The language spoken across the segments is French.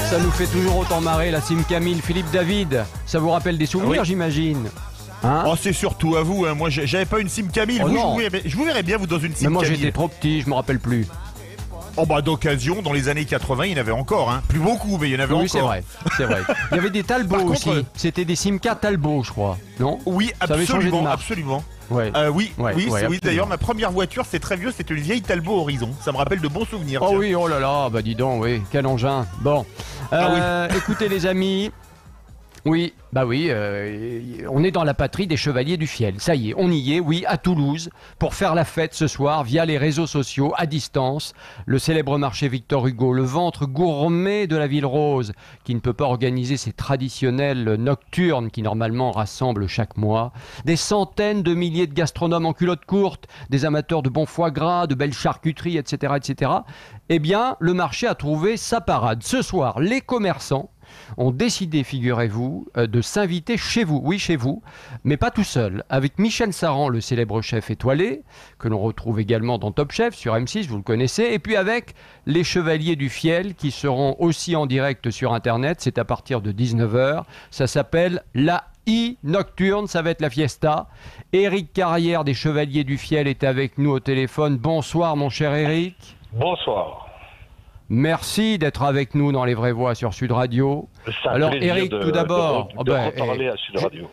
Ça nous fait toujours autant marrer, la Sim Camille. Philippe David, ça vous rappelle des souvenirs, Oui. j'imagine? Hein? Oh, c'est surtout à vous, hein. Moi j'avais pas une Sim Camille. Oh, Vous, non. je vous verrais bien vous dans une Sim Mais moi Camille. j'étais trop petit, je me rappelle plus. Oh bah d'occasion, dans les années 80, il y en avait encore, hein. Plus beaucoup, mais il y en avait Oui, encore. c'est vrai, c'est vrai. Il y avait des Talbot Par contre, aussi. C'était des Simca Talbot, je crois. Non? Oui, Ça avait changé de absolument, marque. absolument. Ouais. Oui, Ouais, oui, ouais, oui. absolument. D'ailleurs, ma première voiture, c'est très vieux, c'était une vieille Talbot Horizon. Ça me rappelle de bons souvenirs. Oh tiens. oui, oh là là, bah dis donc, oui, quel engin. Bon, écoutez les amis, oui, bah oui, on est dans la patrie des Chevaliers du Fiel. Ça y est, on y est, oui, à Toulouse, pour faire la fête ce soir via les réseaux sociaux, à distance. Le célèbre marché Victor Hugo, le ventre gourmet de la Ville Rose, qui ne peut pas organiser ses traditionnels nocturnes qui normalement rassemblent chaque mois. Des centaines de milliers de gastronomes en culottes courtes, des amateurs de bons foie gras, de belles charcuteries, etc., etc. Eh bien, le marché a trouvé sa parade. Ce soir, les commerçants ont décidé, figurez-vous, de s'inviter chez vous, oui chez vous, mais pas tout seul, avec Michel Saran, le célèbre chef étoilé, que l'on retrouve également dans Top Chef sur M6, vous le connaissez, et puis avec les Chevaliers du Fiel qui seront aussi en direct sur Internet, c'est à partir de 19h, ça s'appelle La Nocturne, ça va être la fiesta. Éric Carrière des Chevaliers du Fiel est avec nous au téléphone. Bonsoir mon cher Éric. Bonsoir. Merci d'être avec nous dans Les Vraies Voix sur Sud Radio. C'est un Alors plaisir Éric, tout d'abord, de reparler à Sud Radio.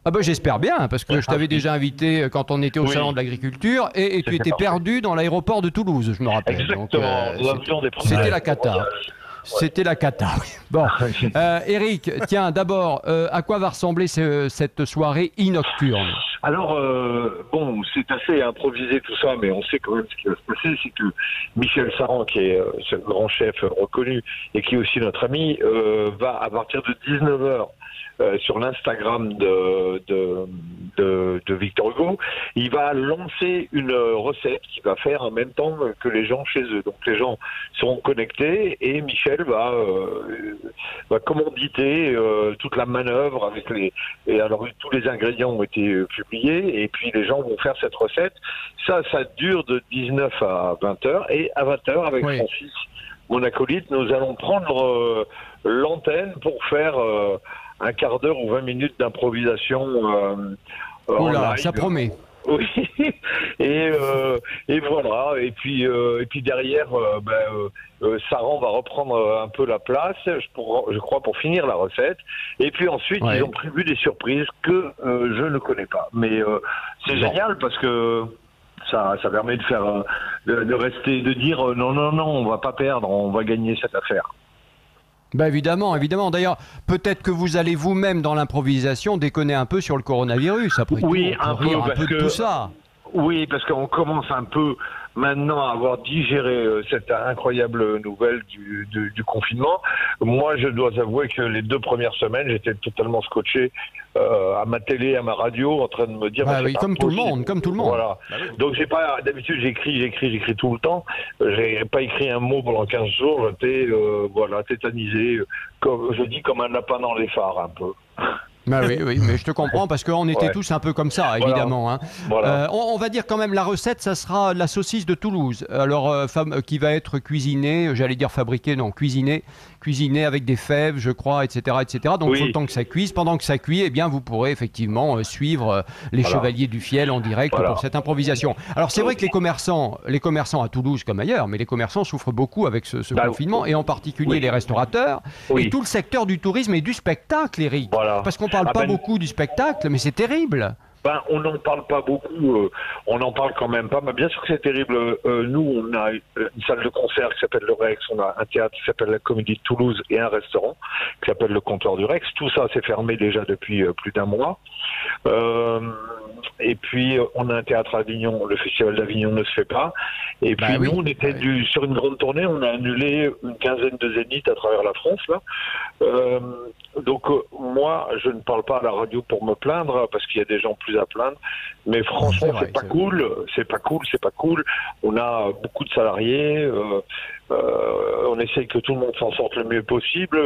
Ah ben j'espère bien, parce que je t'avais déjà invité quand on était au Oui. Salon de l'Agriculture, et tu C'était étais parfait. perdu dans l'aéroport de Toulouse, je me rappelle. Exactement. Donc, Nous avions des problèmes. c'était la cata. C'était la cata, oui. Bon, Éric, tiens, d'abord, à quoi va ressembler cette soirée nocturne? Alors, bon, c'est assez improvisé tout ça, mais on sait quand même ce qui va se passer, c'est que Michel Saran, qui est ce grand chef reconnu et qui est aussi notre ami, va à partir de 19h sur l'Instagram de Victor Hugo, il va lancer une recette qu'il va faire en même temps que les gens chez eux. Donc les gens seront connectés et Michel va commanditer toute la manœuvre avec et alors tous les ingrédients ont été publiés et puis les gens vont faire cette recette. Ça dure de 19 à 20h et à 20h avec Oui. Francis, mon acolyte, nous allons prendre l'antenne pour faire un quart d'heure ou 20 minutes d'improvisation en Oula, live. ça promet. Oui, et voilà. Et puis derrière, Saran va reprendre un peu la place, je crois, pour finir la recette. Et puis ensuite, Ouais. ils ont prévu des surprises que je ne connais pas. Mais c'est Bon. génial parce que ça permet de faire, de rester, de dire non, on va pas perdre, on va gagner cette affaire. Ben évidemment, évidemment. D'ailleurs, peut-être que vous allez vous-même dans l'improvisation déconner un peu sur le coronavirus. Après Oui, tout, on un peut peu, rire un parce peu de que- tout ça. Oui, parce qu'on commence un peu maintenant à avoir digéré cette incroyable nouvelle du confinement. Moi, je dois avouer que les 2 premières semaines, j'étais totalement scotché à ma télé, à ma radio, en train de me dire... Bah c'est oui, pas comme tout le possible. monde, comme tout le monde. Voilà. Donc j'ai pas, d'habitude j'écris tout le temps. J'ai pas écrit un mot pendant 15 jours. J'étais tétanisé, comme je dis, comme un lapin dans les phares un peu. Bah oui, oui, mais je te comprends parce qu'on était Ouais. tous un peu comme ça, évidemment. Hein. Voilà. On va dire quand même la recette, ça sera la saucisse de Toulouse. Alors, qui va être cuisinée, j'allais dire fabriquée, non, cuisinée avec des fèves, je crois, etc., etc. Donc, il faut Oui. le temps que ça cuise. Pendant que ça cuit, eh bien, vous pourrez effectivement suivre les Voilà. Chevaliers du Fiel en direct Voilà. pour cette improvisation. Alors, c'est vrai que les commerçants à Toulouse comme ailleurs, mais les commerçants souffrent beaucoup avec ce Bah, confinement, et en particulier oui. les restaurateurs Oui. et tout le secteur du tourisme et du spectacle, Eric. Voilà. Parce qu'on parle Ah pas ben- beaucoup du spectacle, mais c'est terrible. Ben, on n'en parle pas beaucoup, on en parle quand même pas, mais bien sûr que c'est terrible. Nous, on a une salle de concert qui s'appelle le Rex, on a un théâtre qui s'appelle la Comédie de Toulouse et un restaurant qui s'appelle le Comptoir du Rex. Tout ça s'est fermé déjà depuis plus d'1 mois. Et puis, on a un théâtre à Avignon, le Festival d'Avignon ne se fait pas. Et puis, Bah oui. nous, on était sur une grande tournée, on a annulé une quinzaine de zéniths à travers la France, là. Donc, moi, je ne parle pas à la radio pour me plaindre, parce qu'il y a des gens plus à plaindre. Mais franchement, C'est vrai, c'est pas c'est cool, c'est pas cool. On a beaucoup de salariés, on essaye que tout le monde s'en sorte le mieux possible.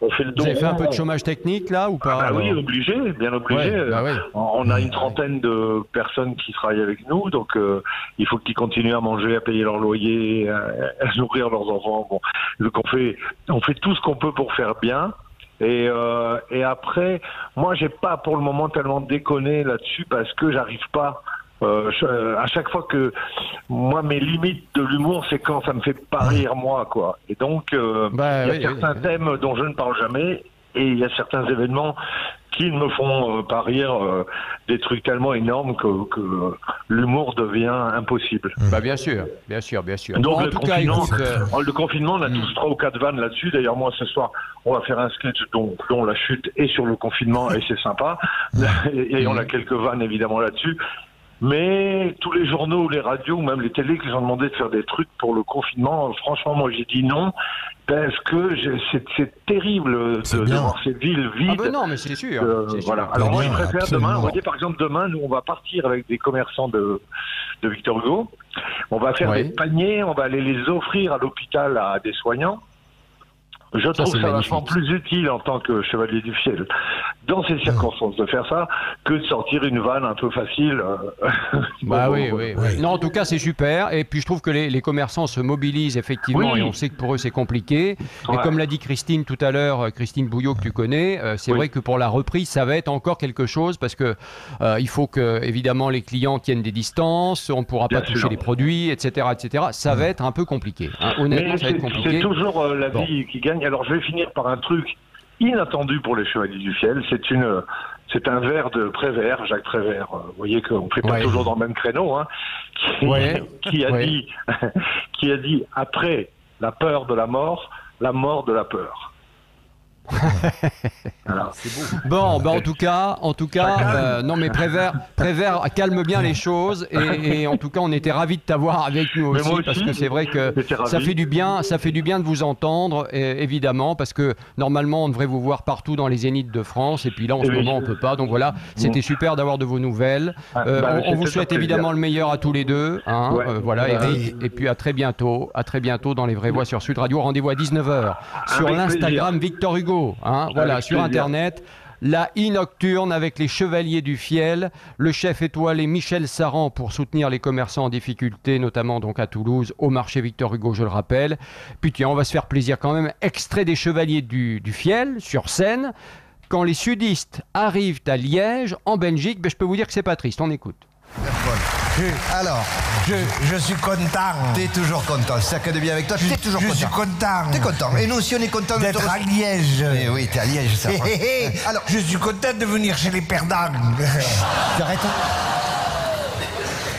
On fait le dos. Vous avez fait un peu de chômage technique là ou pas? Oui, obligé, bien obligé. Ouais, bah oui. On a une trentaine de personnes qui travaillent avec nous, donc il faut qu'ils continuent à manger, à payer leur loyer, à nourrir leurs enfants. Bon, donc on fait tout ce qu'on peut pour faire bien. Et après, moi, j'ai pas pour le moment tellement déconné là-dessus parce que j'arrive pas. À chaque fois que moi mes limites de l'humour c'est quand ça me fait pas rire moi quoi, et donc il y a certains thèmes dont je ne parle jamais et il y a certains événements qui me font pas rire, des trucs tellement énormes que l'humour devient impossible. Bah bien sûr. Donc bon, le confinement, on a tous 3 ou 4 vannes là-dessus. D'ailleurs moi ce soir on va faire un sketch dont la chute est sur le confinement et c'est sympa. Et on a quelques vannes évidemment là-dessus. Mais tous les journaux, les radios, même les télés qui nous ont demandé de faire des trucs pour le confinement, franchement, moi j'ai dit non, parce que c'est terrible de voir ces villes vides. Ah ben non, mais c'est sûr. Voilà. Alors moi je préfère demain, vous voyez par exemple demain, nous on va partir avec des commerçants de Victor Hugo, on va faire des paniers, on va aller les offrir à l'hôpital à des soignants. Je trouve ça vachement plus utile en tant que chevalier du fiel dans ces circonstances de faire ça que de sortir une vanne un peu facile. Oui. Non, en tout cas, c'est super. Et puis, je trouve que les commerçants se mobilisent effectivement et on sait que pour eux, c'est compliqué. Et comme l'a dit Christine tout à l'heure, Christine Bouillot que tu connais, c'est vrai que pour la reprise, ça va être encore quelque chose parce que il faut que, évidemment, les clients tiennent des distances, on ne pourra pas toucher les produits, etc., etc. Ça va être un peu compliqué. Hein. Honnêtement, ça va être compliqué. C'est toujours la vie qui gagne. Alors je vais finir par un truc inattendu pour les chevaliers du fiel. C'est un vers de Prévert, Jacques Prévert. Vous voyez qu'on ne fait pas toujours dans le même créneau. Hein, qui a dit après la peur de la mort de la peur. Voilà. Bon, en tout cas, non mais Prévert calme bien les choses et en tout cas on était ravis de t'avoir avec nous aussi parce que c'est vrai que ça fait du bien de vous entendre évidemment parce que normalement on devrait vous voir partout dans les zéniths de France et puis là en ce moment on peut pas, donc voilà, c'était super d'avoir de vos nouvelles. On vous souhaite évidemment le meilleur à tous les deux, hein, voilà Eric, et puis à très bientôt dans les Vraies Voix sur Sud Radio. Rendez-vous à 19h sur l'Instagram Victor Hugo. Hein, voilà, sur Internet, la nocturne avec les Chevaliers du Fiel, le chef étoilé Michel Saran pour soutenir les commerçants en difficulté, notamment donc à Toulouse, au marché Victor Hugo, je le rappelle. Puis tiens, on va se faire plaisir quand même. Extrait des Chevaliers du Fiel sur scène. Quand les sudistes arrivent à Liège, en Belgique, je peux vous dire que c'est pas triste. On écoute. Alors, je suis content. T'es toujours content. C'est ça qui est bien avec toi. T'es toujours content. Je suis content. T'es content. Et nous aussi, on est content d'être à Liège. Oui, t'es à Liège, ça. Alors, je suis content de venir chez les perdants. T'arrêtes.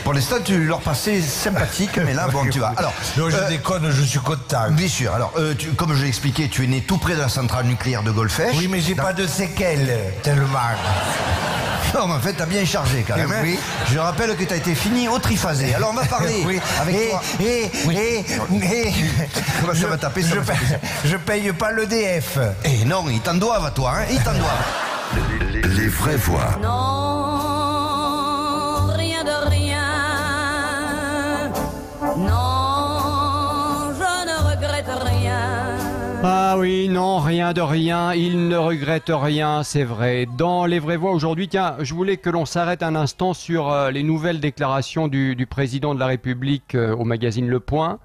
Pour l'instant, tu leur passais sympathique, mais là, bon, tu vas. Alors, non, je déconne, je suis content. Bien sûr. Alors, comme je l'ai expliqué, tu es né tout près de la centrale nucléaire de Golfech. Oui, mais j'ai pas de séquelles, tellement. Non, mais en fait, t'as bien chargé quand même. Oui. Je rappelle que t'as été fini au triphasé. Alors, on va parler avec toi. Comment ça va taper ça je paye pas l'EDF. Eh non, ils t'en doivent à toi, hein. Ils t'en doivent. Les vraies voix. Non, rien de rien. Non, je ne regrette rien. Ah oui, non, rien de rien, il ne regrette rien, c'est vrai. Dans les Vraies Voix aujourd'hui, tiens, je voulais que l'on s'arrête un instant sur les nouvelles déclarations du président de la République au magazine Le Point.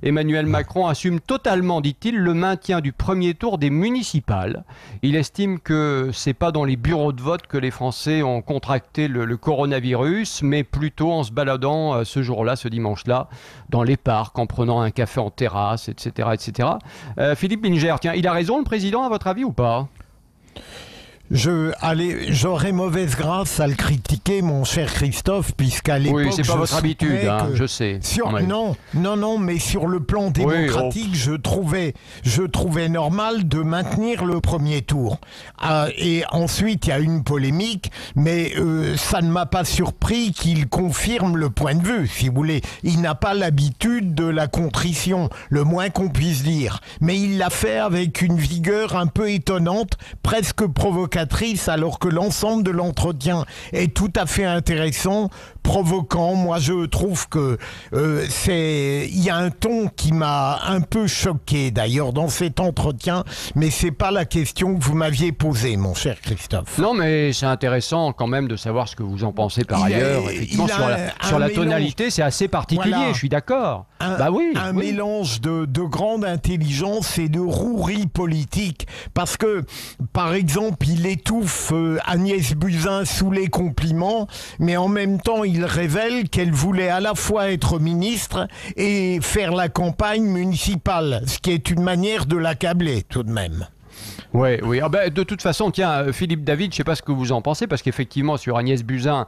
Emmanuel Macron assume totalement, dit-il, le maintien du premier tour des municipales. Il estime que c'est pas dans les bureaux de vote que les Français ont contracté le coronavirus, mais plutôt en se baladant ce jour-là, ce dimanche-là, dans les parcs, en prenant un café en terrasse, etc., etc. Philippe Binger, tiens, il a raison le président à votre avis ou pas ? J'aurais mauvaise grâce à le critiquer, mon cher Christophe, puisqu'à l'époque... Oui, c'est pas votre habitude, hein, je sais. Non, mais sur le plan démocratique, je trouvais normal de maintenir le premier tour. Et ensuite, il y a une polémique, mais ça ne m'a pas surpris qu'il confirme le point de vue, si vous voulez. Il n'a pas l'habitude de la contrition, le moins qu'on puisse dire. Mais il l'a fait avec une vigueur un peu étonnante, presque provocatrice. provocatrice alors que l'ensemble de l'entretien est tout à fait intéressant, provoquant. Moi, je trouve que il y a un ton qui m'a un peu choqué d'ailleurs dans cet entretien, mais c'est pas la question que vous m'aviez posée, mon cher Christophe. Non, mais c'est intéressant quand même de savoir ce que vous en pensez par ailleurs. Effectivement, sur la tonalité, c'est assez particulier, voilà. Je suis d'accord. Un mélange de grande intelligence et de rouerie politique, parce que, par exemple, il étouffe Agnès Buzyn sous les compliments, mais en même temps, il révèle qu'elle voulait à la fois être ministre et faire la campagne municipale, ce qui est une manière de l'accabler tout de même. Oui. De toute façon, tiens, Philippe David, je ne sais pas ce que vous en pensez, parce qu'effectivement, sur Agnès Buzyn,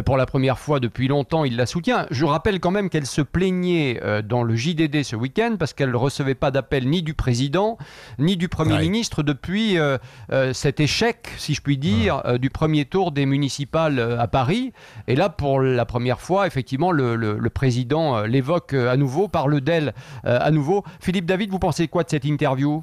pour la première fois depuis longtemps, il la soutient. Je rappelle quand même qu'elle se plaignait dans le JDD ce week-end, parce qu'elle ne recevait pas d'appel ni du président, ni du Premier ministre depuis cet échec, si je puis dire, du premier tour des municipales à Paris. Et là, pour la première fois, effectivement, le président l'évoque à nouveau, parle d'elle à nouveau. Philippe David, vous pensez quoi de cette interview ?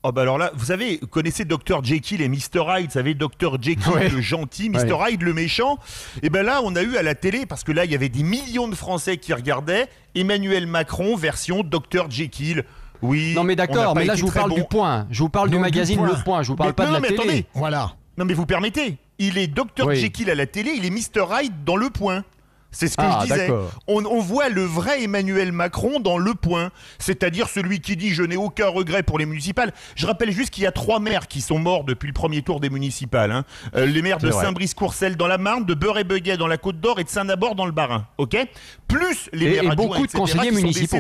Oh bah alors là, vous savez, vous connaissez Dr Jekyll et Mr Hyde, vous savez, Dr Jekyll le gentil, Mr Hyde le méchant. Et ben là, on a eu à la télé, parce que là, il y avait des millions de Français qui regardaient, Emmanuel Macron version Dr Jekyll. Oui. Non mais d'accord, mais là je vous parle du Point. Je vous parle du magazine Le Point, je vous parle pas de la télé. Attendez. Voilà. Non mais vous permettez, il est Dr Jekyll à la télé, il est Mr Hyde dans Le Point. C'est ce que je disais. On voit le vrai Emmanuel Macron dans Le Point, c'est-à-dire celui qui dit « je n'ai aucun regret pour les municipales ». Je rappelle juste qu'il y a 3 maires qui sont morts depuis le premier tour des municipales. Hein. Les maires de Saint-Brice-Courcelles dans la Marne, de Beurre-et-Beguet dans la Côte d'Or et de Saint-Nabord dans le Bas-Rhin. Okay, plus les maires adjoints, beaucoup de conseillers municipaux.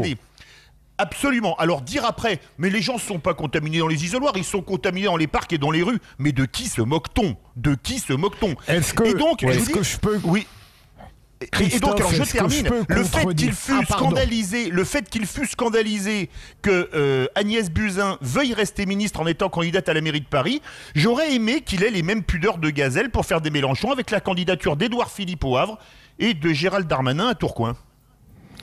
Absolument. Alors dire après, mais les gens ne sont pas contaminés dans les isoloirs, ils sont contaminés dans les parcs et dans les rues. Mais de qui se moque-t-on ? De qui se moque-t-on ? Est-ce que, je peux... Oui. Et donc, alors je termine. Le fait qu'il fût scandalisé que Agnès Buzyn veuille rester ministre en étant candidate à la mairie de Paris, j'aurais aimé qu'il ait les mêmes pudeurs de gazelle pour faire des Mélenchons avec la candidature d'Édouard Philippe au Havre et de Gérald Darmanin à Tourcoing.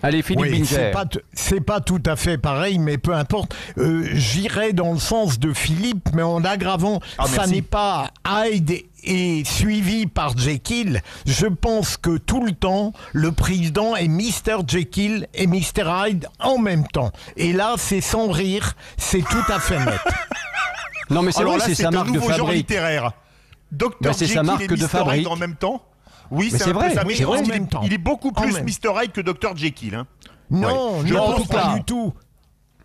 Allez, Philippe Binger. C'est pas tout à fait pareil, mais peu importe. J'irai dans le sens de Philippe, mais en aggravant. Ça n'est pas Hyde et suivi par Jekyll. Je pense que tout le temps, le président est Mr Jekyll et Mr Hyde en même temps. Et là, c'est sans rire, c'est tout à fait net. Non, mais c'est vrai, c'est sa marque de fabrique. Genre littéraire. Dr Jekyll et Mr Hyde en même temps. Oui, c'est vrai. Il est beaucoup plus Mr Hyde que Dr Jekyll. Hein. Non, pas du tout.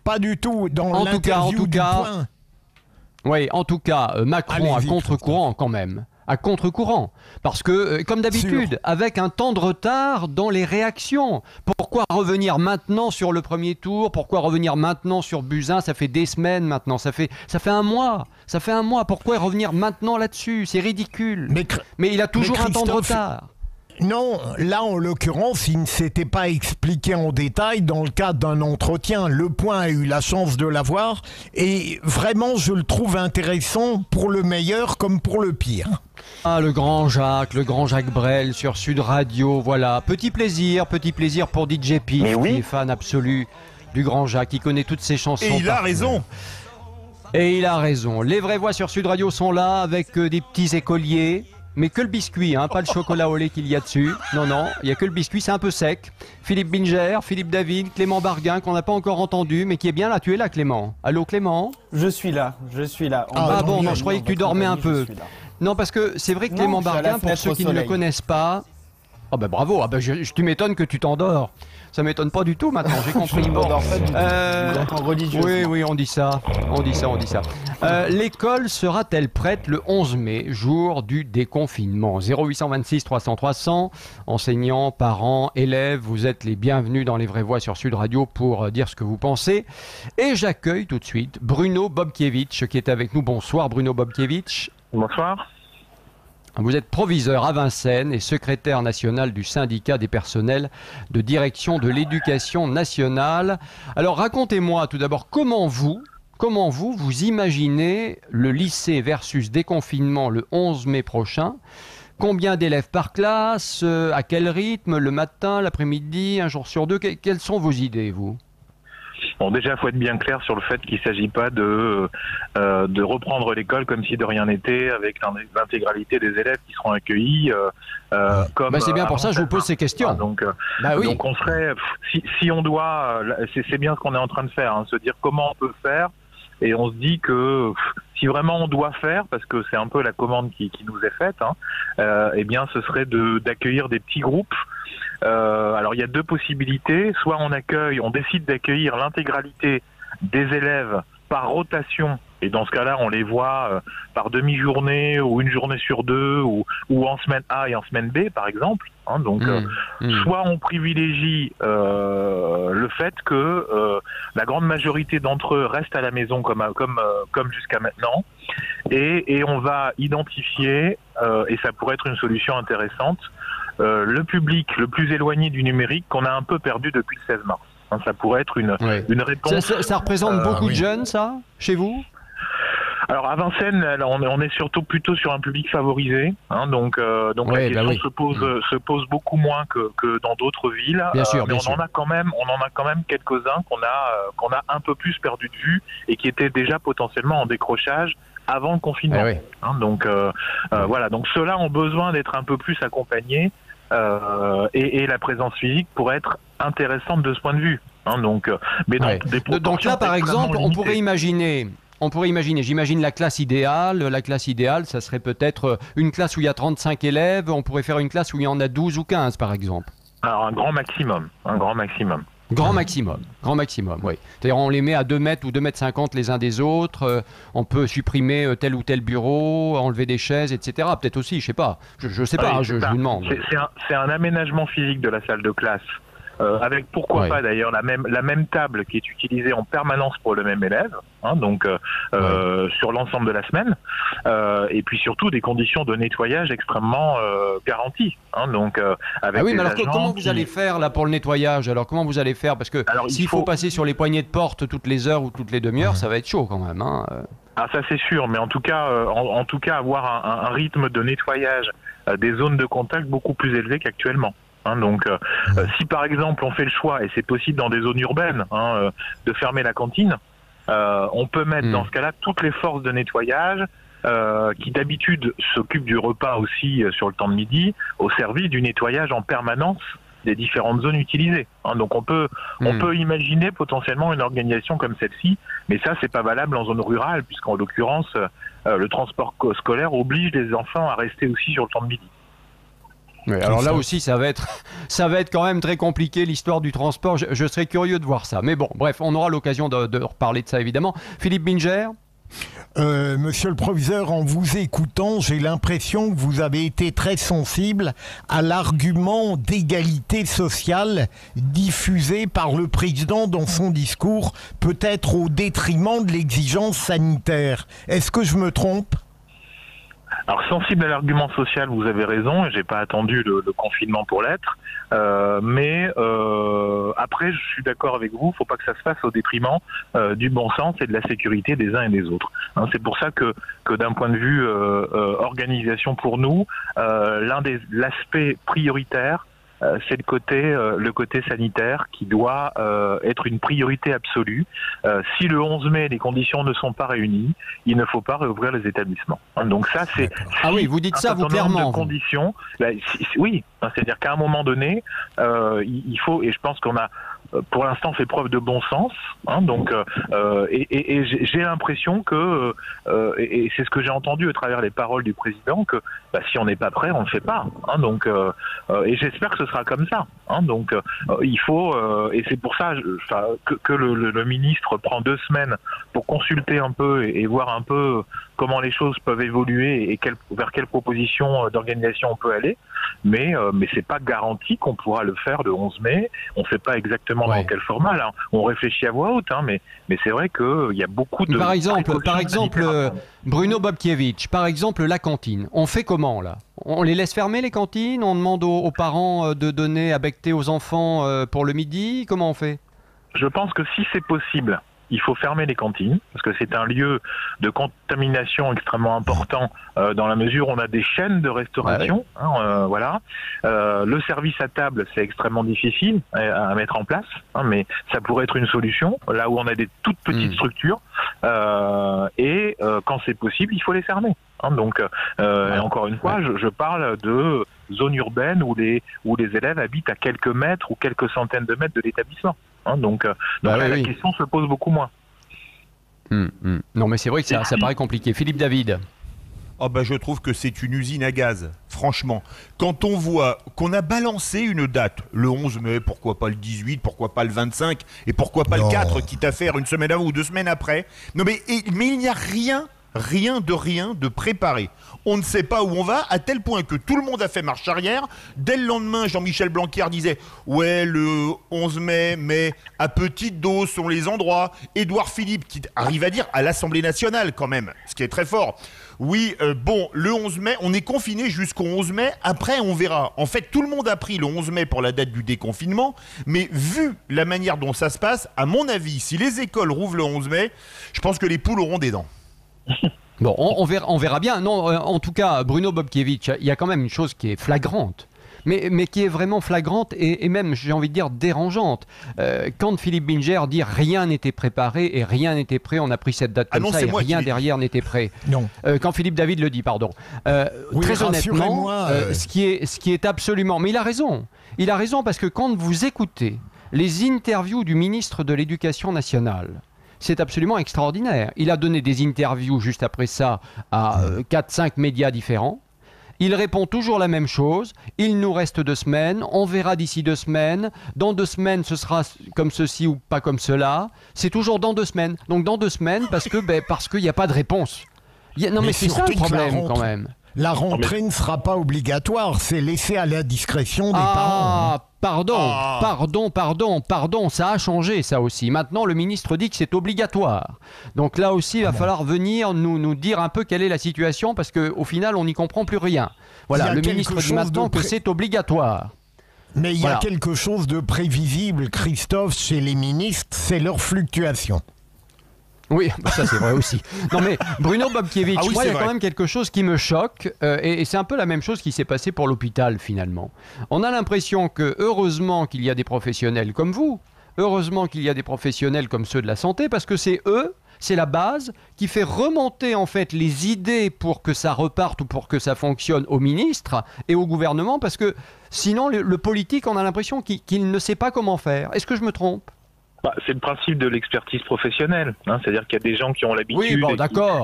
Pas du tout. Dans l'interview du Point. Oui, en tout cas, Macron à contre-courant quand même. À contre-courant. Parce que, comme d'habitude, avec un temps de retard dans les réactions. Pourquoi revenir maintenant sur le premier tour ? Pourquoi revenir maintenant sur Buzyn ? Ça fait des semaines maintenant. Ça fait un mois. Ça fait un mois. Pourquoi revenir maintenant là-dessus ? C'est ridicule. Mais il a toujours un temps de retard. Non, là en l'occurrence, il ne s'était pas expliqué en détail dans le cadre d'un entretien. Le Point a eu la chance de l'avoir et vraiment je le trouve intéressant pour le meilleur comme pour le pire. Ah, le grand Jacques Brel sur Sud Radio, voilà. Petit plaisir pour DJ Pif, qui est fan absolu du grand Jacques, qui connaît toutes ses chansons. Et il a raison. Et il a raison. Les vraies voix sur Sud Radio sont là avec des petits écoliers. Mais que le biscuit, hein, pas le chocolat au lait qu'il y a dessus. Non, il n'y a que le biscuit, c'est un peu sec. Philippe Binger, Philippe David, Clément Barguin, qu'on n'a pas encore entendu, mais qui est bien là. Tu es là, Clément. Allô, Clément ? Je suis là. Non, je croyais que tu dormais un peu. Non, parce que c'est vrai que Clément Barguin, pour ceux qui ne le connaissent pas... Ah bah bravo, tu m'étonnes que tu t'endors. Ça m'étonne pas du tout maintenant, j'ai compris. Oui, on dit ça. L'école sera-t-elle prête le 11 mai, jour du déconfinement ? 0826 300 300, enseignants, parents, élèves, vous êtes les bienvenus dans les vraies voix sur Sud Radio pour dire ce que vous pensez. Et j'accueille tout de suite Bruno Bobkiewicz qui est avec nous. Bonsoir Bruno Bobkiewicz. Bonsoir. Vous êtes proviseur à Vincennes et secrétaire national du syndicat des personnels de direction de l'éducation nationale. Alors racontez-moi tout d'abord comment vous imaginez le lycée versus déconfinement le 11 mai prochain. Combien d'élèves par classe ? À quel rythme ? Le matin, l'après-midi, un jour sur deux ? Quelles sont vos idées, vous ? Bon, déjà, il faut être bien clair sur le fait qu'il ne s'agit pas de reprendre l'école comme si de rien n'était, avec l'intégralité des élèves qui seront accueillis. Comme c'est bien pour ça que je vous pose ces questions. Donc on serait, si on doit, c'est bien ce qu'on est en train de faire, hein, se dire comment on peut faire, et on se dit que si vraiment on doit faire, parce que c'est un peu la commande qui nous est faite, hein, eh bien ce serait d'accueillir des petits groupes. Alors il y a deux possibilités, soit on décide d'accueillir l'intégralité des élèves par rotation, et dans ce cas-là on les voit par demi-journée ou une journée sur deux, ou en semaine A et en semaine B par exemple, hein, donc soit on privilégie le fait que la grande majorité d'entre eux restent à la maison comme jusqu'à maintenant, et on va identifier, et ça pourrait être une solution intéressante, le public le plus éloigné du numérique qu'on a un peu perdu depuis le 16 mars. Hein, ça pourrait être une réponse. Ça représente beaucoup de jeunes, ça, chez vous? Alors à Vincennes, on est surtout plutôt sur un public favorisé, hein, donc la question se pose beaucoup moins que dans d'autres villes. Bien sûr, mais on en a quand même quelques-uns qu'on a un peu plus perdu de vue et qui étaient déjà potentiellement en décrochage avant le confinement. Hein, donc voilà, donc ceux-là ont besoin d'être un peu plus accompagnés, et la présence physique pourrait être intéressante de ce point de vue. Hein, donc là, par exemple, on pourrait imaginer, j'imagine la classe idéale. La classe idéale, ça serait peut-être une classe où il y a 35 élèves. On pourrait faire une classe où il y en a 12 ou 15, par exemple. Alors, un grand maximum. Grand maximum, oui. C'est-à-dire on les met à 2 mètres ou 2 mètres 50 les uns des autres. On peut supprimer tel ou tel bureau, enlever des chaises, etc. Peut-être aussi, je sais pas. Je sais pas, je vous demande. C'est un aménagement physique de la salle de classe. Avec pourquoi pas d'ailleurs la même table qui est utilisée en permanence pour le même élève, hein, donc sur l'ensemble de la semaine, et puis surtout des conditions de nettoyage extrêmement garanties. Hein, donc avec mais alors comment vous allez faire là pour le nettoyage? Alors comment vous allez faire? Parce que s'il faut passer sur les poignées de porte toutes les heures ou toutes les demi-heures, ça va être chaud quand même. Hein. Ah, ça c'est sûr, mais en tout cas avoir un rythme de nettoyage des zones de contact beaucoup plus élevé qu'actuellement. Hein, donc, si par exemple on fait le choix, et c'est possible dans des zones urbaines, de fermer la cantine, on peut mettre dans ce cas-là toutes les forces de nettoyage qui d'habitude s'occupent du repas aussi sur le temps de midi, au service du nettoyage en permanence des différentes zones utilisées. Hein, donc on peut imaginer potentiellement une organisation comme celle-ci, mais ça c'est pas valable en zone rurale, puisqu'en l'occurrence le transport scolaire oblige les enfants à rester aussi sur le temps de midi. Oui, alors là aussi, ça va être quand même très compliqué, l'histoire du transport. Je serais curieux de voir ça. Mais bon, bref, on aura l'occasion de reparler de ça, évidemment. Philippe Binger? Monsieur le proviseur, en vous écoutant, j'ai l'impression que vous avez été très sensible à l'argument d'égalité sociale diffusé par le président dans son discours, peut-être au détriment de l'exigence sanitaire. Est-ce que je me trompe ? Alors, sensible à l'argument social, vous avez raison, et j'ai pas attendu le confinement pour l'être, mais après, je suis d'accord avec vous, faut pas que ça se fasse au détriment du bon sens et de la sécurité des uns et des autres. Hein, c'est pour ça que d'un point de vue organisation pour nous, l'aspect prioritaire, c'est le côté sanitaire qui doit être une priorité absolue. Si le 11 mai, les conditions ne sont pas réunies, il ne faut pas réouvrir les établissements. Donc ça, c'est... Ah oui, vous dites ça, vous, clairement. De conditions, oui, c'est-à-dire qu'à un moment donné, il faut, et je pense qu'on a pour l'instant fait preuve de bon sens, hein, donc et j'ai l'impression que et c'est ce que j'ai entendu à travers les paroles du président, que si on n'est pas prêt, on ne fait pas, hein, donc et j'espère que ce sera comme ça, hein, donc il faut et c'est pour ça que le ministre prend 2 semaines pour consulter un peu et voir un peu comment les choses peuvent évoluer et vers quelle proposition d'organisation on peut aller, mais c'est pas garanti qu'on pourra le faire le 11 mai. On sait pas exactement dans quel format. Là, on réfléchit à voix haute, hein, mais c'est vrai qu'il y a beaucoup de... Par exemple, Bruno Bobkiewicz, par exemple, la cantine. On fait comment, là? On les laisse fermer, les cantines? On demande aux parents de donner à becqueter aux enfants pour le midi? Comment on fait? Je pense que si c'est possible, il faut fermer les cantines, parce que c'est un lieu de contamination extrêmement important dans la mesure où on a des chaînes de restauration. Voilà. Le service à table, c'est extrêmement difficile à mettre en place, mais ça pourrait être une solution, là où on a des toutes petites structures. Et quand c'est possible, il faut les fermer. Donc, encore une fois, je parle de zones urbaines où les élèves habitent à quelques mètres ou quelques centaines de mètres de l'établissement. Donc là, la question se pose beaucoup moins. Non, mais c'est vrai que ça paraît compliqué. Philippe David. Je trouve que c'est une usine à gaz, franchement. Quand on voit qu'on a balancé une date, le 11 mai, pourquoi pas le 18, pourquoi pas le 25, et pourquoi pas le 4, quitte à faire une semaine avant ou 2 semaines après. Non, mais il n'y a rien de préparé. On ne sait pas où on va, à tel point que tout le monde a fait marche arrière. Dès le lendemain, Jean-Michel Blanquer disait « Ouais, le 11 mai, mais à petite dose sont les endroits. » Édouard Philippe, qui arrive à dire à l'Assemblée nationale quand même, ce qui est très fort. Oui, le 11 mai, on est confiné jusqu'au 11 mai, après on verra. En fait, tout le monde a pris le 11 mai pour la date du déconfinement, mais vu la manière dont ça se passe, à mon avis, si les écoles rouvrent le 11 mai, je pense que les poules auront des dents. Bon, on verra bien. Non, en tout cas, Bruno Bobkiewicz, il y a quand même une chose qui est flagrante, mais qui est vraiment flagrante et même, j'ai envie de dire, dérangeante. Quand Philippe Bilger dit rien n'était préparé et rien n'était prêt, on a pris cette date comme ça et rien derrière n'était prêt. Non. Quand Philippe David le dit, pardon. Très honnêtement, ce qui est absolument... Mais il a raison. Il a raison parce que quand vous écoutez les interviews du ministre de l'Éducation nationale, c'est absolument extraordinaire. Il a donné des interviews juste après ça à 4-5 médias différents. Il répond toujours la même chose. Il nous reste 2 semaines. On verra d'ici 2 semaines. Dans 2 semaines, ce sera comme ceci ou pas comme cela. C'est toujours dans 2 semaines. Donc dans 2 semaines, parce qu'il n'y a pas de réponse. Non mais c'est ça le problème quand même. La rentrée ne sera pas obligatoire. C'est laissé à la discrétion des parents. Pardon, ça a changé ça aussi. Maintenant, le ministre dit que c'est obligatoire. Donc là aussi, il va falloir venir nous dire un peu quelle est la situation parce qu'au final, on n'y comprend plus rien. Voilà, le ministre dit maintenant que c'est obligatoire. Mais il y a quelque chose de prévisible, Christophe, chez les ministres, c'est leur fluctuation. Oui, ça c'est vrai aussi. Non mais Bruno Bobkiewicz, moi il y a quand même quelque chose qui me choque et c'est un peu la même chose qui s'est passé pour l'hôpital finalement. On a l'impression que heureusement qu'il y a des professionnels comme vous, heureusement qu'il y a des professionnels comme ceux de la santé parce que c'est eux, c'est la base qui fait remonter en fait les idées pour que ça reparte ou pour que ça fonctionne au ministre et au gouvernement parce que sinon le politique on a l'impression qu'il ne sait pas comment faire. Est-ce que je me trompe ? C'est le principe de l'expertise professionnelle, c'est-à-dire qu'il y a des gens qui ont l'habitude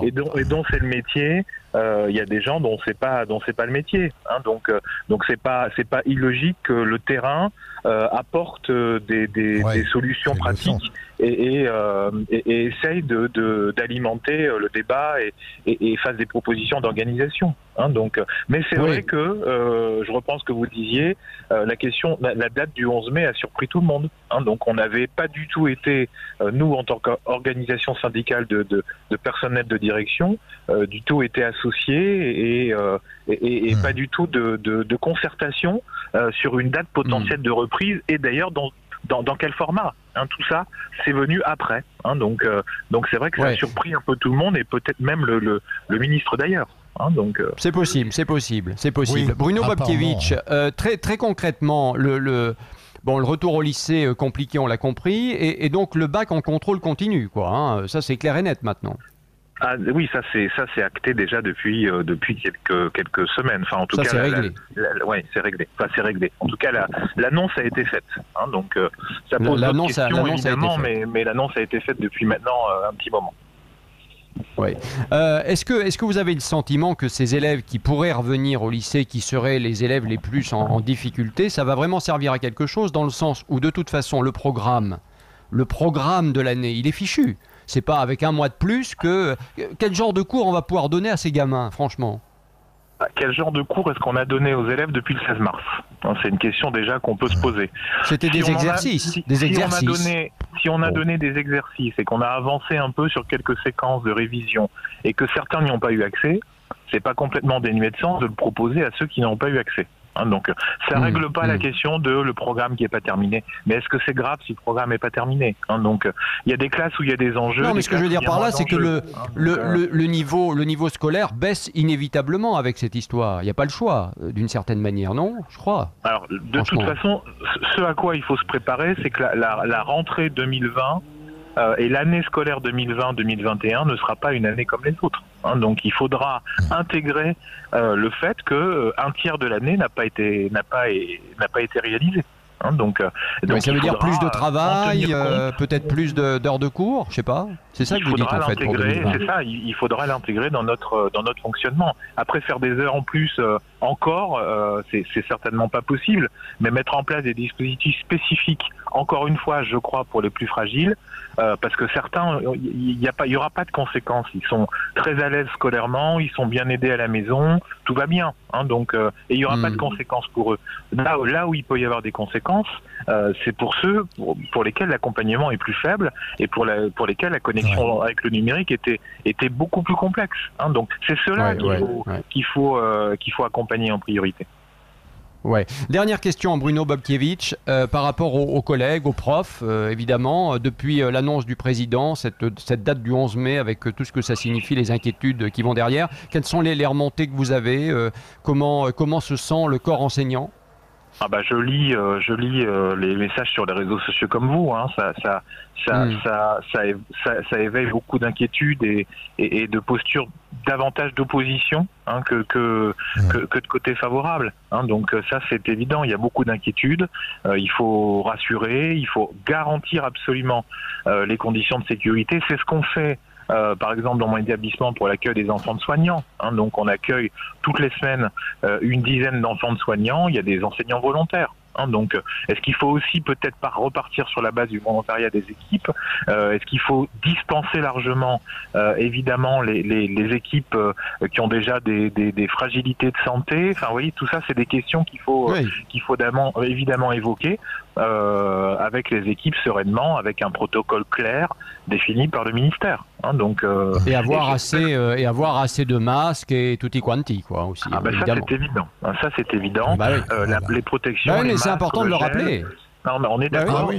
et dont c'est le métier. Il y a des gens dont c'est pas le métier. Donc c'est pas illogique que le terrain apporte des solutions pratiques et essaye d'alimenter le débat et fasse des propositions d'organisation. Mais c'est vrai que je reprends ce que vous disiez, la date du 11 mai a surpris tout le monde. Donc on n'avait pas du tout été, nous en tant qu'organisation syndicale de personnel de direction, du tout été associés et pas du tout de concertation sur une date potentielle de reprise et d'ailleurs dans quel format. Tout ça, c'est venu après. Donc c'est vrai que ça a surpris un peu tout le monde et peut-être même le ministre d'ailleurs. C'est possible. Oui, Bruno Bobkiewicz, très, très concrètement, le retour au lycée compliqué, on l'a compris, et donc le bac en contrôle continu, quoi. Ça, c'est clair et net maintenant. Oui, ça c'est acté déjà depuis quelques semaines. Enfin, en tout cas, c'est réglé. C'est réglé. Enfin, c'est réglé. En tout cas, l'annonce a été faite. Donc, ça pose d'autres questions évidemment, mais l'annonce a été faite depuis maintenant un petit moment. Oui. Est-ce que vous avez le sentiment que ces élèves qui pourraient revenir au lycée, qui seraient les élèves les plus en difficulté, ça va vraiment servir à quelque chose dans le sens où de toute façon le programme de l'année, il est fichu. C'est pas avec un mois de plus quel genre de cours on va pouvoir donner à ces gamins, franchement. Quel genre de cours est-ce qu'on a donné aux élèves depuis le 16 mars ? C'est une question déjà qu'on peut se poser. C'était des exercices. Si on a donné des exercices et qu'on a avancé un peu sur quelques séquences de révision et que certains n'y ont pas eu accès, c'est pas complètement dénué de sens de le proposer à ceux qui n'ont pas eu accès. Donc ça règle pas la question de le programme qui est pas terminé. Mais est-ce que c'est grave si le programme est pas terminé? Donc il y a des classes où il y a des enjeux. Non, mais ce que je veux dire par là, c'est que le niveau scolaire baisse inévitablement avec cette histoire. Il n'y a pas le choix, d'une certaine manière, non? Je crois. Alors de toute façon, ce à quoi il faut se préparer, c'est que la rentrée 2020 et l'année scolaire 2020-2021 ne sera pas une année comme les autres. Donc il faudra intégrer le fait que un tiers de l'année n'a pas été réalisé. Donc ça veut dire plus de travail, peut-être plus d'heures de cours, je sais pas. C'est ça que vous dites en fait pour 2020. C'est ça, il faudra l'intégrer dans notre fonctionnement. Après faire des heures en plus encore, c'est certainement pas possible, mais mettre en place des dispositifs spécifiques, encore une fois, je crois, pour les plus fragiles, parce que certains, il y aura pas de conséquences. Ils sont très à l'aise scolairement, ils sont bien aidés à la maison, tout va bien. Donc, et il y aura pas de conséquences pour eux. Là où il peut y avoir des conséquences, c'est pour ceux pour lesquels l'accompagnement est plus faible et pour lesquels la connexion avec le numérique était beaucoup plus complexe. Donc c'est ceux-là qu'il faut accompagner en priorité. Ouais. Dernière question, Bruno Bobkiewicz, par rapport aux collègues, aux profs, évidemment, depuis l'annonce du président, cette date du 11 mai, avec tout ce que ça signifie, les inquiétudes qui vont derrière, quelles sont les remontées que vous avez, comment se sent le corps enseignant? Je lis les messages sur les réseaux sociaux comme vous. Ça éveille beaucoup d'inquiétudes et de postures davantage d'opposition que de côté favorable. Donc ça c'est évident. Il y a beaucoup d'inquiétudes. Il faut rassurer, il faut garantir absolument les conditions de sécurité. C'est ce qu'on fait. Par exemple dans mon établissement pour l'accueil des enfants de soignants. Donc on accueille toutes les semaines une dizaine d'enfants de soignants, il y a des enseignants volontaires. Donc est-ce qu'il faut aussi peut-être pas repartir sur la base du volontariat des équipes? Est-ce qu'il faut dispenser largement évidemment les équipes qui ont déjà des fragilités de santé? Enfin vous voyez, tout ça c'est des questions qu'il faut évidemment évoquer avec les équipes sereinement, avec un protocole clair défini par le ministère. Et avoir assez de masques et tutti quanti quoi aussi. Ça c'est évident. Ça c'est évident. Les protections. Mais c'est important de le rappeler. Non, mais on est d'accord.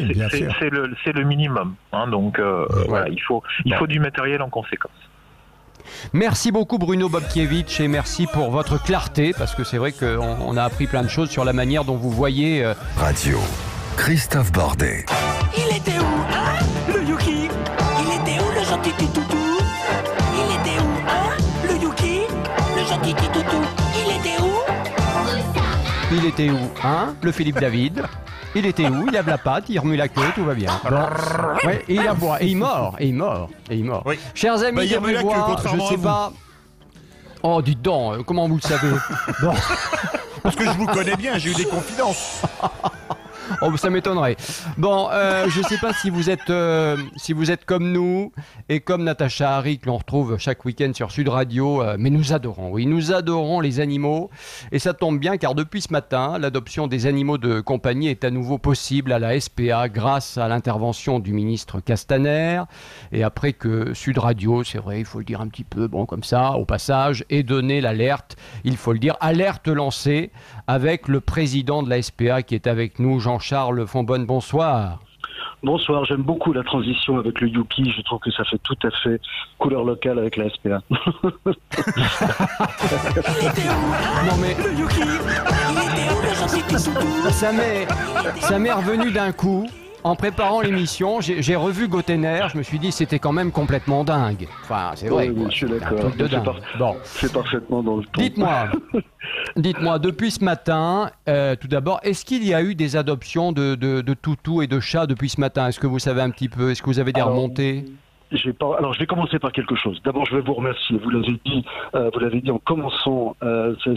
C'est le minimum. Il faut du matériel en conséquence. Merci beaucoup Bruno Bobkiewicz et merci pour votre clarté parce que c'est vrai qu'on a appris plein de choses sur la manière dont vous voyez. Radio. Christophe Bordet. Il était où, le Yuki? Il était où, le gentil Titoutou? Il était où, le Yuki? Le gentil Titoutou? Il était où? Il était où, le Philippe David? Il était où? Il lave la patte, il remue la queue, tout va bien. Ouais, et il aboie, et il mord. Oui. Chers amis de Brévois, je ne sais pas... Oh, dites donc, comment vous le savez? Bon. Parce que je vous connais bien, j'ai eu des confidences. Oh, ça m'étonnerait. Bon, je ne sais pas si vous êtes comme nous et comme Natacha Harry que l'on retrouve chaque week-end sur Sud Radio, mais nous adorons les animaux et ça tombe bien car depuis ce matin, l'adoption des animaux de compagnie est à nouveau possible à la SPA grâce à l'intervention du ministre Castaner et après que Sud Radio, c'est vrai, il faut le dire un petit peu, bon comme ça, au passage, ait donné l'alerte, il faut le dire, alerte lancée avec le président de la SPA qui est avec nous, Jean-Charles Fonbonne, bonsoir. Bonsoir, j'aime beaucoup la transition avec le Yuki, je trouve que ça fait tout à fait couleur locale avec la SPA. Non mais... Le Yuki, il était où, le gentil Titoutou? Ça m'est revenu d'un coup. En préparant l'émission, j'ai revu Gottener, je me suis dit c'était quand même complètement dingue. Enfin, c'est vrai. Oui, je suis d'accord. C'est parfaitement dans le ton. Dites-moi, depuis ce matin, tout d'abord, est-ce qu'il y a eu des adoptions de toutous et de chats depuis ce matin? Est-ce que vous savez un petit peu? Est-ce que vous avez des remontées? Alors, je vais commencer par quelque chose. D'abord, je vais vous remercier. Vous l'avez dit en commençant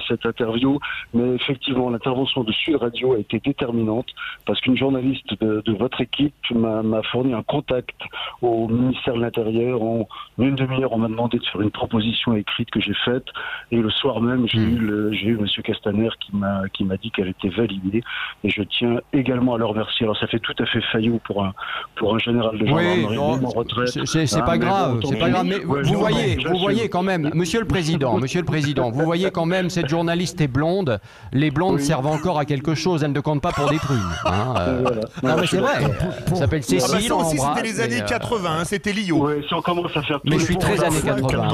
cette interview, mais effectivement, l'intervention de Sud Radio a été déterminante parce qu'une journaliste de votre équipe m'a fourni un contact au ministère de l'Intérieur. En une demi-heure, on m'a demandé de faire une proposition écrite que j'ai faite, et le soir même, j'ai eu Monsieur Castaner qui m'a dit qu'elle était validée, et je tiens également à le remercier. Alors, ça fait tout à fait faillot pour un général de gendarmerie, même en retraite. C'est pas grave, c'est pas grave. Mais vous voyez quand même, Monsieur le Président, vous voyez quand même, cette journaliste est blonde. Les blondes servent encore à quelque chose. Elles ne comptent pas pour des prunes. Voilà. Non, mais c'est vrai. Ça s'appelle Cécile. Ça aussi, c'était les années 80. C'était Lio. Oui, si on commence à faire. Mais je suis très années 80.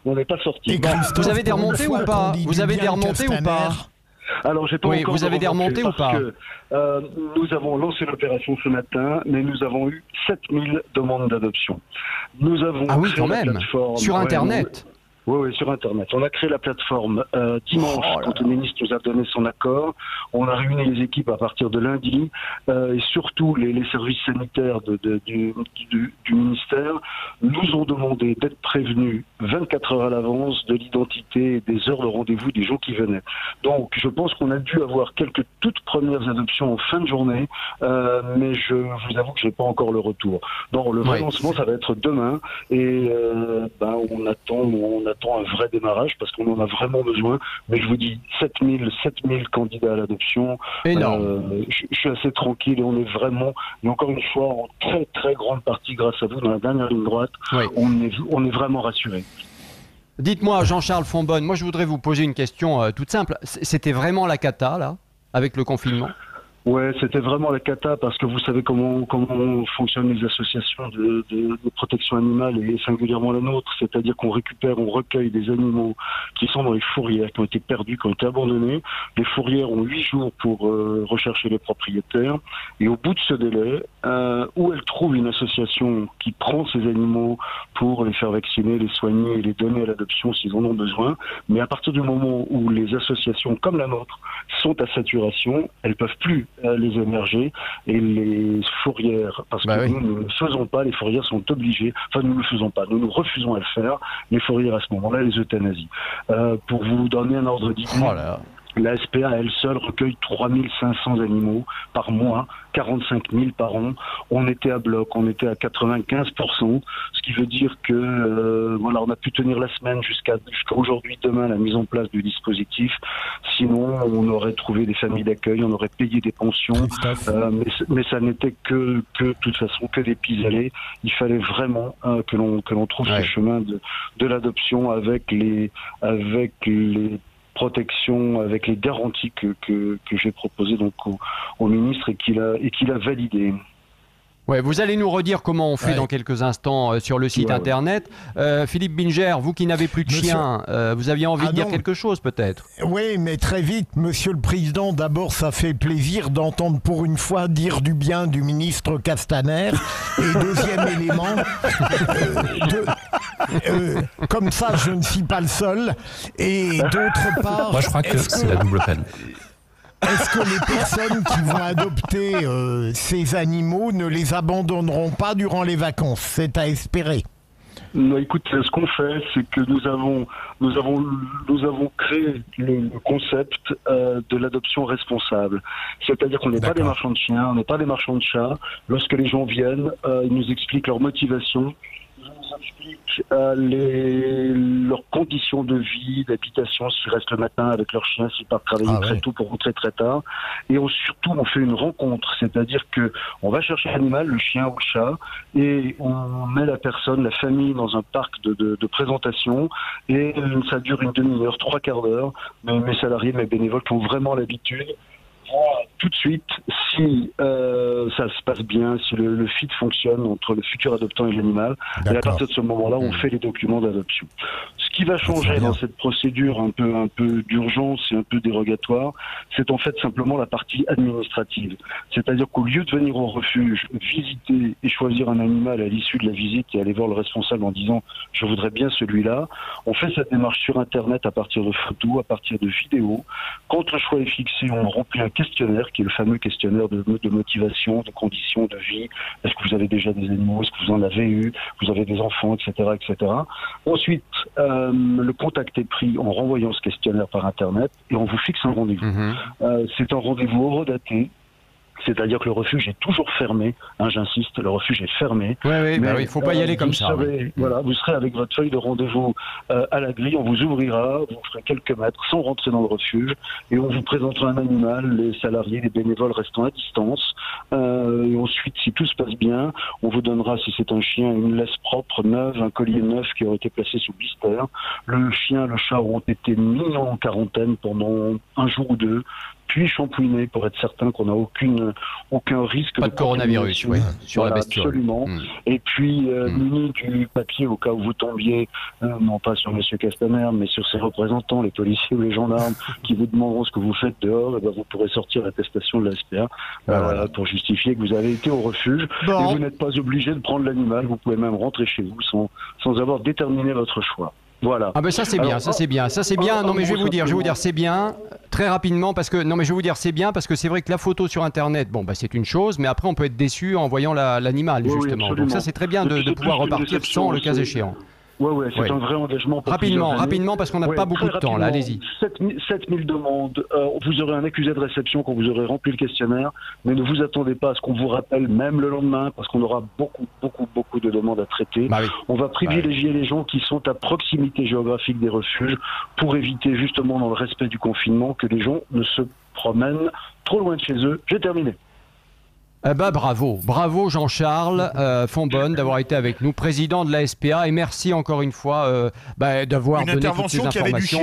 On n'est pas sorti. Vous avez des remontées ou pas? Vous avez des remontées ou pas? Alors, j'ai pas encore vous avez des remontées ou pas? Nous avons lancé l'opération ce matin, mais nous avons eu 7000 demandes d'adoption. Nous avons ah oui, quand même. Sur Internet. Oui, sur Internet. On a créé la plateforme dimanche, quand le ministre nous a donné son accord. On a réuni les équipes à partir de lundi, et surtout les services sanitaires du ministère nous ont demandé d'être prévenus 24 heures à l'avance de l'identité et des heures de rendez-vous des gens qui venaient. Donc, je pense qu'on a dû avoir quelques toutes premières adoptions en fin de journée, mais je vous avoue que je n'ai pas encore le retour. Donc, le vrai lancement, ça va être demain, et on attend un vrai démarrage parce qu'on en a vraiment besoin. Mais je vous dis, 7000 candidats à l'adoption. Énorme. Je suis assez tranquille et on est vraiment, mais encore une fois, en très très grande partie grâce à vous, dans la dernière ligne droite, on est vraiment rassurés. Dites-moi, Jean-Charles Fonbonne, moi je voudrais vous poser une question toute simple. C'était vraiment la cata, là, avec le confinement? Ouais, c'était vraiment la cata parce que vous savez comment fonctionnent les associations de protection animale et singulièrement la nôtre, c'est-à-dire qu'on recueille des animaux qui sont dans les fourrières, qui ont été perdus, qui ont été abandonnés. Les fourrières ont 8 jours pour rechercher les propriétaires et au bout de ce délai, où elles trouvent une association qui prend ces animaux pour les faire vacciner, les soigner et les donner à l'adoption s'ils en ont besoin. Mais à partir du moment où les associations comme la nôtre sont à saturation, elles peuvent plus les émerger et les fourrières, parce que nous ne le faisons pas, les fourrières sont obligées, enfin nous ne le faisons pas, nous refusons à le faire, les fourrières à ce moment-là les euthanasies. Pour vous donner un ordre d'idée, la SPA, elle seule, recueille 3500 animaux par mois, 45 000 par an. On était à bloc, on était à 95%, ce qui veut dire que on a pu tenir la semaine jusqu'à aujourd'hui, demain, la mise en place du dispositif. Sinon, on aurait trouvé des familles d'accueil, on aurait payé des pensions, mais ça n'était que de toute façon que des pis-aller. Il fallait vraiment que l'on trouve ce chemin de l'adoption avec les protection avec les garanties que j'ai proposées donc au ministre et qu'il a validé. Ouais, vous allez nous redire comment on fait dans quelques instants sur le site internet. Philippe Binger, vous qui n'avez plus de chien, vous aviez envie de dire quelque chose peut-être? Oui, mais très vite, Monsieur le Président, d'abord ça fait plaisir d'entendre pour une fois dire du bien du ministre Castaner. Et deuxième élément, comme ça je ne suis pas le seul. Et d'autre part... Moi je crois que c'est la double peine. Est-ce que les personnes qui vont adopter ces animaux ne les abandonneront pas durant les vacances? C'est à espérer. Non, écoute, ce qu'on fait, c'est que nous avons créé le concept de l'adoption responsable. C'est-à-dire qu'on n'est pas des marchands de chiens, on n'est pas des marchands de chats. Lorsque les gens viennent, ils nous expliquent leur motivation. Expliquent leurs conditions de vie, d'habitation, s'ils restent le matin avec leurs chiens, s'ils partent travailler très tôt pour rentrer très tard. Et surtout, on fait une rencontre, c'est-à-dire que on va chercher l'animal, le chien ou le chat, et on met la personne, la famille, dans un parc de présentation, et ça dure une demi-heure, 3/4 d'heure. Mes salariés, mes bénévoles qui ont vraiment l'habitude, tout de suite si ça se passe bien, si le fit fonctionne entre le futur adoptant et l'animal. Et à partir de ce moment-là, on fait les documents d'adoption. Ce qui va changer dans cette procédure un peu d'urgence et un peu dérogatoire, c'est en fait simplement la partie administrative. C'est-à-dire qu'au lieu de venir au refuge, visiter et choisir un animal à l'issue de la visite et aller voir le responsable en disant « je voudrais bien celui-là », on fait cette démarche sur Internet à partir de photos, à partir de vidéos. Quand le choix est fixé, on remplit un questionnaire qui est le fameux questionnaire de motivation, de conditions de vie. Est-ce que vous avez déjà des animaux? Est-ce que vous en avez eu? Vous avez des enfants, etc., etc. Ensuite, le contact est pris en renvoyant ce questionnaire par Internet et on vous fixe un rendez-vous. C'est un rendez-vous horodaté C'est-à-dire que le refuge est toujours fermé, hein, j'insiste, le refuge est fermé. Oui, il ne faut pas y aller comme ça. Voilà, vous serez avec votre feuille de rendez-vous à la grille, on vous ouvrira, vous ferez quelques mètres sans rentrer dans le refuge, et on vous présentera un animal, les salariés, les bénévoles restant à distance. Et ensuite, si tout se passe bien, on vous donnera, si c'est un chien, une laisse propre, neuve, un collier neuf qui aurait été placé sous blister. Le chien, le chat auront été mis en quarantaine pendant un jour ou deux, puis shampouiné pour être certain qu'on n'a aucun risque de coronavirus sur la bestiole. Absolument. Et puis muni du papier au cas où vous tombiez, non pas sur M. Castaner, mais sur ses représentants, les policiers ou les gendarmes, qui vous demanderont ce que vous faites dehors, et ben vous pourrez sortir l'attestation de la SPA pour justifier que vous avez été au refuge. Et vous n'êtes pas obligé de prendre l'animal, vous pouvez même rentrer chez vous sans avoir déterminé votre choix. Voilà. Ah ben ça c'est bien, ça c'est bien, ça c'est bien. Non mais je vais vous dire, c'est bien très rapidement parce que c'est bien parce que c'est vrai que la photo sur internet, c'est une chose, mais après on peut être déçu en voyant l'animal justement. Donc ça c'est très bien de pouvoir repartir sans le cas échéant. Oui, c'est un vrai engagement. Pour rapidement, parce qu'on n'a pas beaucoup de temps, là, allez-y. 7000 demandes, vous aurez un accusé de réception quand vous aurez rempli le questionnaire, mais ne vous attendez pas à ce qu'on vous rappelle même le lendemain, parce qu'on aura beaucoup de demandes à traiter. On va privilégier les gens qui sont à proximité géographique des refuges, pour éviter justement, dans le respect du confinement, que les gens ne se promènent trop loin de chez eux. J'ai terminé. Bravo Jean-Charles Fonbonne d'avoir été avec nous, président de la SPA, et merci encore une fois d'avoir donné toutes ces informations